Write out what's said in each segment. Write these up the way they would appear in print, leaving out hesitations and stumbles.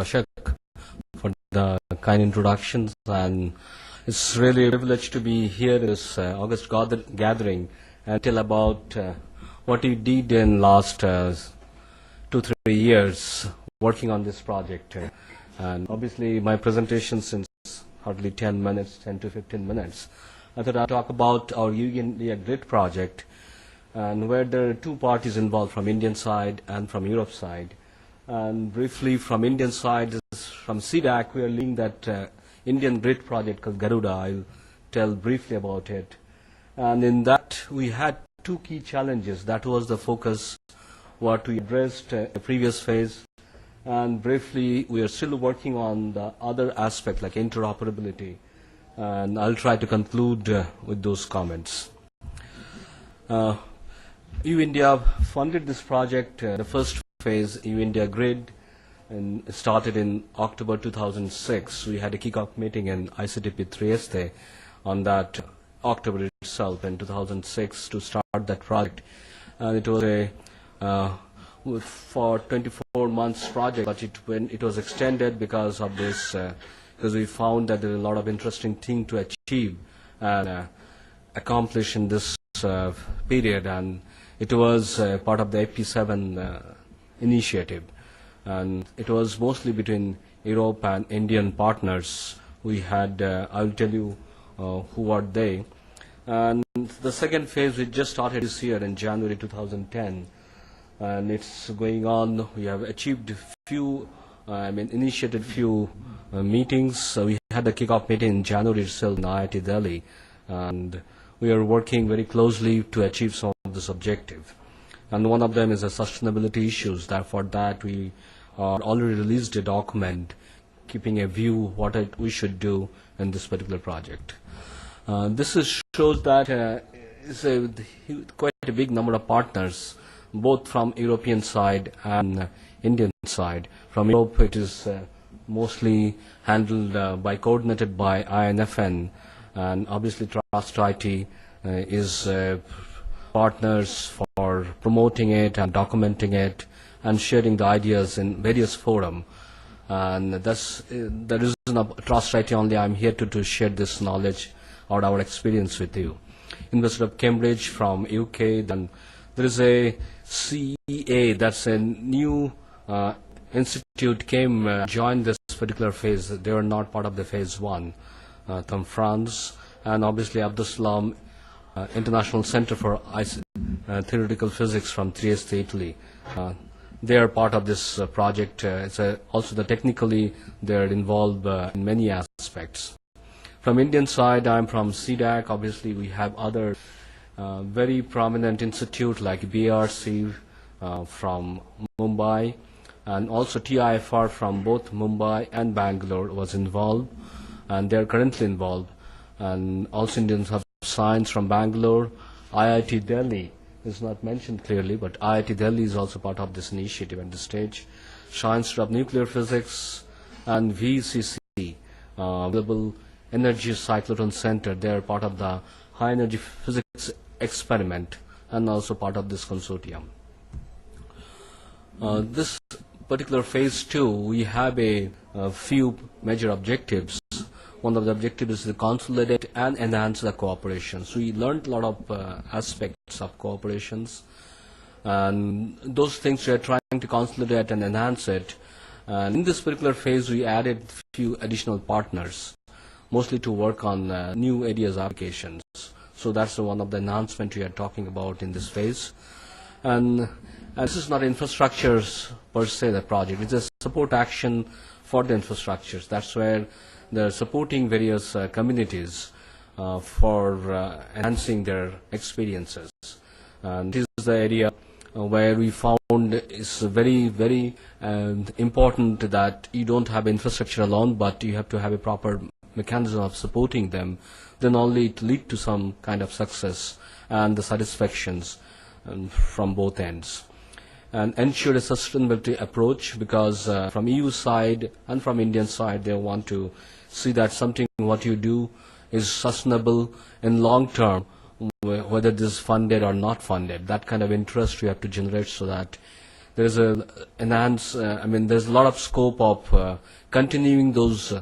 Ashok for the kind introductions, and it's really a privilege to be here in this August gathering and tell about what you did in last 2-3 years working on this project. And obviously my presentation since hardly 10 to 15 minutes. I thought I'd talk about our India Grid project, and where there are two parties involved, from Indian side and from Europe side. And briefly, from Indian side, from CDAC, we are leading that Indian Grid project called Garuda. I'll tell briefly about it. And in that, we had two key challenges. That was the focus, what we addressed in the previous phase. And briefly, we are still working on the other aspect, like interoperability. And I'll try to conclude with those comments. EU India funded this project, the first phase, EU India Grid, and started in October 2006. We had a kickoff meeting in ICTP Trieste on that October itself in 2006 to start that project. And it was a for 24 months project, but it was extended because of this, because we found that there are a lot of interesting things to achieve and accomplish in this period, and it was part of the AP7 initiative, and it was mostly between Europe and Indian partners. We had, I will tell you who are they. And the second phase we just started this year in January 2010, and it's going on. We have achieved few, initiated few meetings. So we had a kickoff meeting in January itself in IIT Delhi, and we are working very closely to achieve some of this objective. And one of them is the sustainability issues. For that, we already released a document keeping a view what we should do in this particular project. Shows that it's quite a big number of partners, both from European side and Indian side. From Europe, it is mostly handled coordinated by INFN, and obviously Trust IT is partners for promoting it and documenting it and sharing the ideas in various forums. And that's the reason of Trust IT only. I'm here to share this knowledge or our experience with you. University of Cambridge from UK, then there is a CEA, that's a new institute joined this particular phase. They were not part of the phase one, from France, and obviously Abdus Salam International Center for Theoretical Physics from Trieste, Italy. They are part of this project. Also technically they are involved in many aspects. From Indian side, I'm from CDAC. Obviously we have other very prominent institute like BRC from Mumbai, and also TIFR from both Mumbai and Bangalore was involved, and they are currently involved. And also Indians have Science from Bangalore. IIT Delhi is not mentioned clearly, but IIT Delhi is also part of this initiative at this stage. Science of Nuclear Physics and VCC, Available Energy Cyclotron Center. They are part of the High Energy Physics Experiment and also part of this consortium. This particular phase 2, we have a few major objectives. One of the objectives is to consolidate and enhance the cooperation. So we learned a lot of aspects of cooperations, and those things we are trying to consolidate and enhance it. And in this particular phase, we added a few additional partners, mostly to work on new areas of applications. So that's one of the enhancements we are talking about in this phase. And this is not infrastructures per se, the project. It's a support action for the infrastructures. That's where they're supporting various communities for enhancing their experiences. And this is the area where we found it's very, very important that you don't have infrastructure alone, but you have to have a proper mechanism of supporting them. Then only it lead to some kind of success and the satisfactions from both ends. And ensure a sustainability approach, because from EU side and from Indian side, they want to see that something what you do is sustainable in long term, whether this is funded or not funded. That kind of interest we have to generate so that there's a there's a lot of scope of continuing those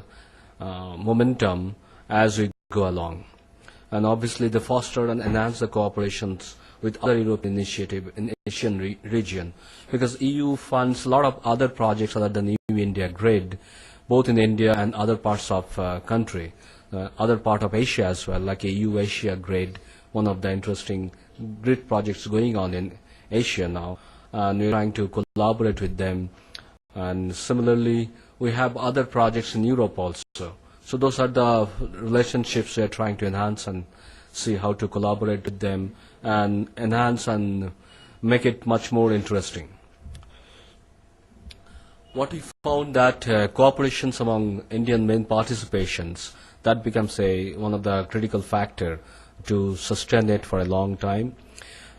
momentum as we go along. And obviously they foster and enhance the cooperations with other European initiative in Asian region, because EU funds a lot of other projects other than EU-India grid, both in India and other parts of country, other part of Asia as well, like a EU-Asia grid, one of the interesting grid projects going on in Asia now, and we're trying to collaborate with them. And similarly, we have other projects in Europe also. So those are the relationships we are trying to enhance and see how to collaborate with them and enhance and make it much more interesting. What we found that cooperations among Indian main participations, that becomes one of the critical factor to sustain it for a long time.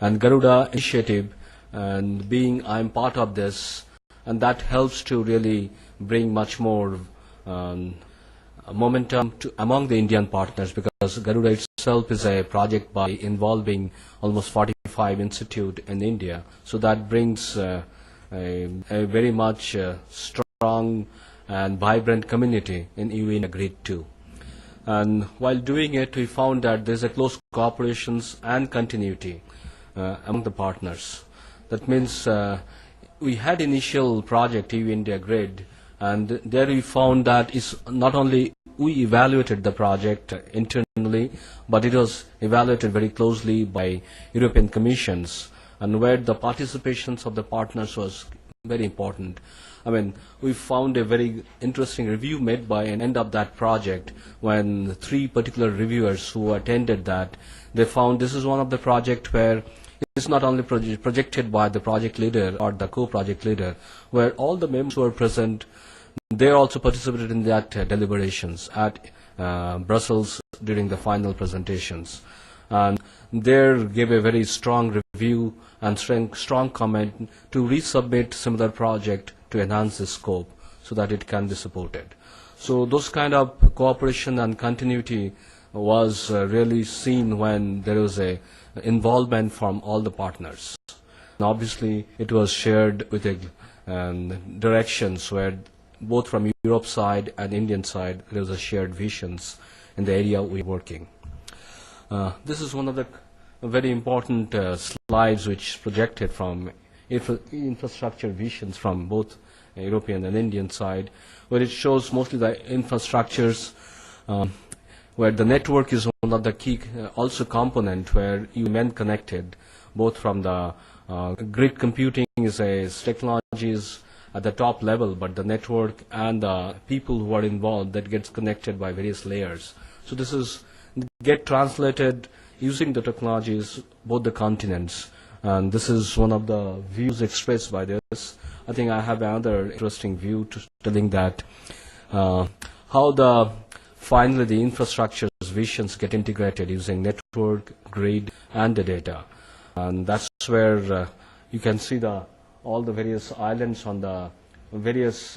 And Garuda initiative, and being I'm part of this, and that helps to really bring much more momentum among the Indian partners, because Garuda itself is a project by involving almost 45 institutes in India. So that brings a very much strong and vibrant community in EU Grid too. And while doing it, we found that there's a close cooperations and continuity among the partners. That means we had initial project EU India Grid, and there we found that it's not only we evaluated the project internally, but it was evaluated very closely by European Commissions, and where the participations of the partners was very important. We found a very interesting review made by an end of that project, when 3 particular reviewers who attended that, they found this is one of the project where it's not only projected by the project leader or the co-project leader, where all the members who were present, they also participated in that deliberations at Brussels during the final presentations. And there gave a very strong review and strong comment to resubmit similar project to enhance the scope so that it can be supported. So those kind of cooperation and continuity was really seen when there was a involvement from all the partners. And obviously it was shared with directions where both from Europe side and Indian side there was a shared visions in the area we were working. This is one of the very important slides which projected from infrastructure visions from both European and Indian side, where it shows mostly the infrastructures, where the network is one of the key also component where you men connected, both from the grid computing is technologies at the top level, but the network and the people who are involved, that gets connected by various layers. So this is get translated using the technologies, both the continents. And this is one of the views expressed by this. I think I have another interesting view to telling that how finally the infrastructure's visions get integrated using network, grid, and the data. And that's where you can see all the various islands on the various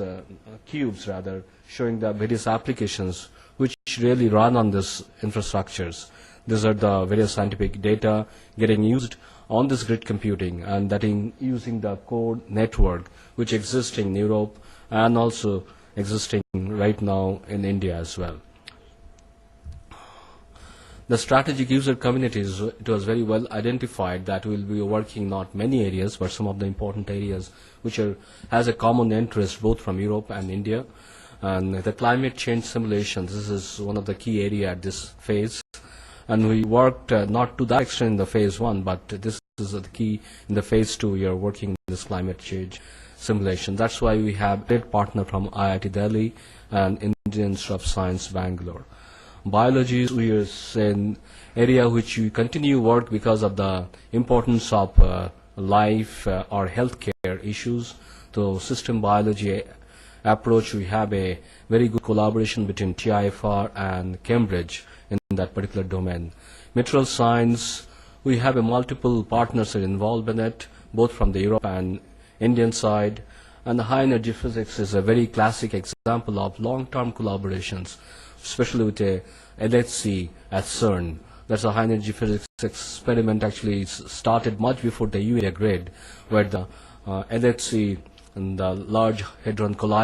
cubes rather, showing the various applications which really run on these infrastructures. These are the various scientific data getting used on this grid computing, and that in using the core network which exists in Europe and also existing right now in India as well. The strategic user communities, it was very well identified that we will be working not many areas, but some of the important areas which has a common interest both from Europe and India. And the climate change simulations, this is one of the key area at this phase. And we worked not to that extent in the phase 1, but this is the key in the phase 2. We are working on this climate change simulation. That's why we have a great partner from IIT Delhi and Indian Institute of Science, Bangalore. Biology is an area which we continue work because of the importance of life or healthcare issues. So system biology approach, we have a very good collaboration between TIFR and Cambridge in that particular domain. Material science, we have multiple partners involved in it, both from the Europe and Indian side. And the high energy physics is a very classic example of long-term collaborations, especially with a LHC at CERN. That's a high energy physics experiment actually started much before the EU grid, where the LHC and the Large Hadron Collider